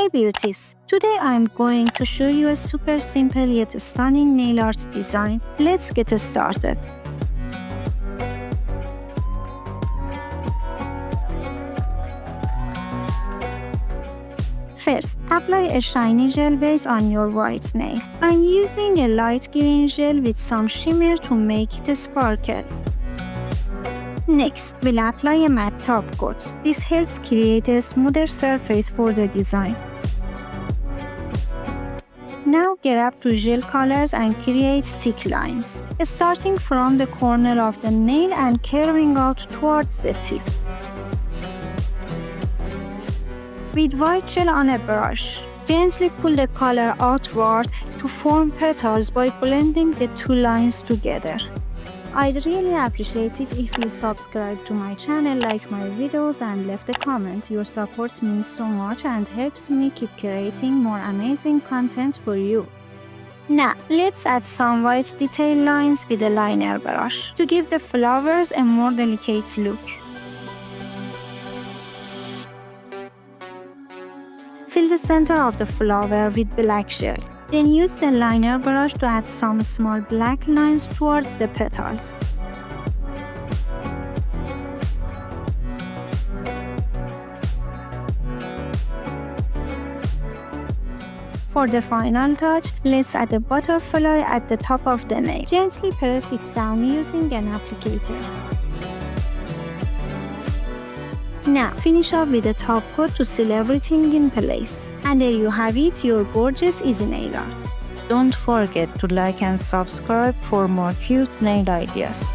Hey beauties! Today I'm going to show you a super simple yet stunning nail art design. Let's get started. First, apply a shiny gel base on your white nail. I'm using a light green gel with some shimmer to make it sparkle. Next, we'll apply a matte top coat. This helps create a smoother surface for the design. Now grab two gel colors and create thick lines, starting from the corner of the nail and curving out towards the tip. With white gel on a brush, gently pull the color outward to form petals by blending the two lines together. I'd really appreciate it if you subscribe to my channel, like my videos, and left a comment. Your support means so much and helps me keep creating more amazing content for you. Now, let's add some white detail lines with a liner brush to give the flowers a more delicate look. Fill the center of the flower with black gel. Then use the liner brush to add some small black lines towards the petals. For the final touch, let's add a butterfly at the top of the nail. Gently press it down using an applicator. Now, finish up with a top coat to seal everything in place. And there you have it, your gorgeous easy nail art. Don't forget to like and subscribe for more cute nail ideas.